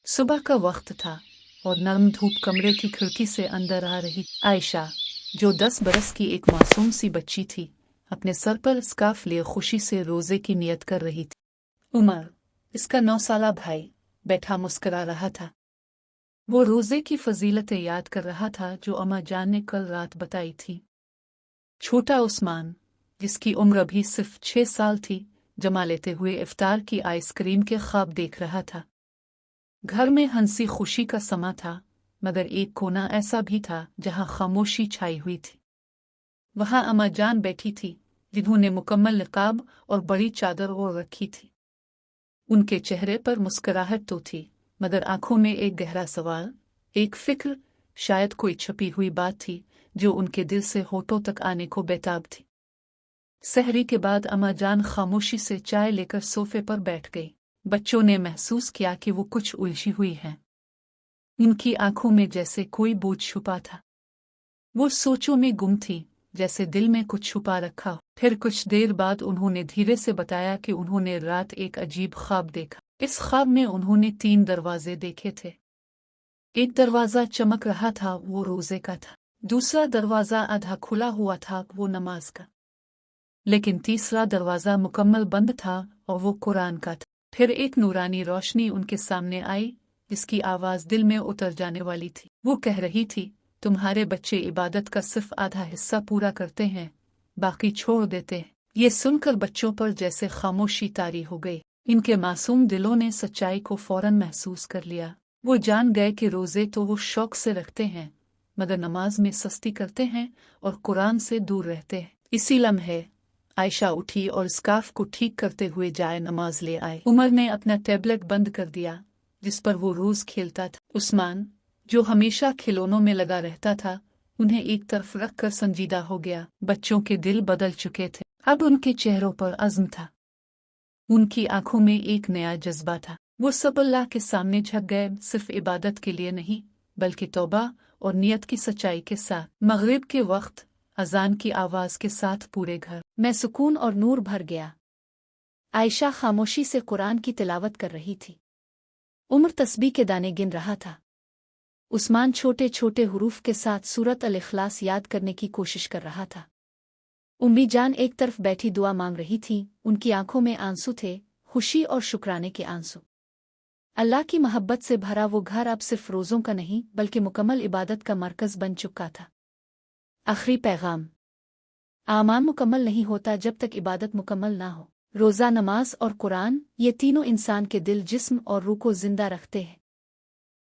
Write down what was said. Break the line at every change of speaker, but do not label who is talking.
सुबह का वक्त था और नरम धूप कमरे की खिड़की से अंदर आ रही। आयशा, जो 10 बरस की एक मासूम सी बच्ची थी, अपने सर पर स्कार्फ लिए खुशी से रोजे की नियत कर रही थी। उमर, इसका 9 साला भाई, बैठा मुस्कुरा रहा था। वो रोजे की फजीलतें याद कर रहा था जो अम्मा जान ने कल रात बताई थी। छोटा उस्मान, जिसकी उम्र अभी सिर्फ 6 साल थी, जमा लेते हुए इफ्तार की आइसक्रीम के ख्वाब देख रहा था। घर में हंसी खुशी का समा था, मगर एक कोना ऐसा भी था जहां खामोशी छाई हुई थी। वहां अम्मा जान बैठी थी, जिन्होंने मुकम्मल निकाब और बड़ी चादर ओढ़ रखी थी। उनके चेहरे पर मुस्कुराहट तो थी, मगर आंखों में एक गहरा सवाल, एक फिक्र, शायद कोई छुपी हुई बात थी जो उनके दिल से होठों तक आने को बेताब थी। सहरी के बाद अम्मा जान खामोशी से चाय लेकर सोफे पर बैठ गई। बच्चों ने महसूस किया कि वो कुछ उलझी हुई हैं। उनकी आंखों में जैसे कोई बोझ छुपा था। वो सोचों में गुम थी, जैसे दिल में कुछ छुपा रखा हो। फिर कुछ देर बाद उन्होंने धीरे से बताया कि उन्होंने रात एक अजीब ख्वाब देखा। इस ख्वाब में उन्होंने 3 दरवाजे देखे थे। एक दरवाजा चमक रहा था, वो रोजे का था। दूसरा दरवाजा आधा खुला हुआ था, वो नमाज का। लेकिन तीसरा दरवाजा मुकम्मल बंद था और वो कुरान का था। फिर एक नूरानी रोशनी उनके सामने आई, जिसकी आवाज दिल में उतर जाने वाली थी। वो कह रही थी, तुम्हारे बच्चे इबादत का सिर्फ आधा हिस्सा पूरा करते हैं, बाकी छोड़ देते हैं। ये सुनकर बच्चों पर जैसे खामोशी तारी हो गई। इनके मासूम दिलों ने सच्चाई को फौरन महसूस कर लिया। वो जान गए कि रोजे तो वो शौक से रखते हैं, मगर नमाज में सस्ती करते हैं और कुरान से दूर रहते हैं। इसी लम्हे आयशा उठी और स्कार्फ को ठीक करते हुए जाए नमाज ले आई। उमर ने अपना टैबलेट बंद कर दिया, जिस पर वो रोज खेलता था। उस्मान, जो हमेशा खिलौनों में लगा रहता था, उन्हें एक तरफ रखकर संजीदा हो गया। बच्चों के दिल बदल चुके थे। अब उनके चेहरों पर अज़्म था। उनकी आंखों में एक नया जज्बा था। वो सब अल्लाह के सामने झुक गए, सिर्फ इबादत के लिए नहीं, बल्कि तौबा और नियत की सच्चाई के साथ। मगरिब के वक्त अजान की आवाज के साथ पूरे घर में सुकून और नूर भर गया। आयशा खामोशी से कुरान की तिलावत कर रही थी। उमर तस्बीह के दाने गिन रहा था। उस्मान छोटे छोटे हुरूफ के साथ सूरत अल इखलास याद करने की कोशिश कर रहा था। उम्मी जान एक तरफ बैठी दुआ मांग रही थी, उनकी आंखों में आंसू थे, खुशी और शुक्राने के आंसू। अल्लाह की मोहब्बत से भरा वो घर अब सिर्फ रोज़ों का नहीं, बल्कि मुकम्मल इबादत का मरकज़ बन चुका था। आखिरी पैगाम, आमान मुकम्मल नहीं होता जब तक इबादत मुकम्मल ना हो। रोज़ा, नमाज और कुरान, ये तीनों इंसान के दिल, जिस्म और रूह को जिंदा रखते हैं।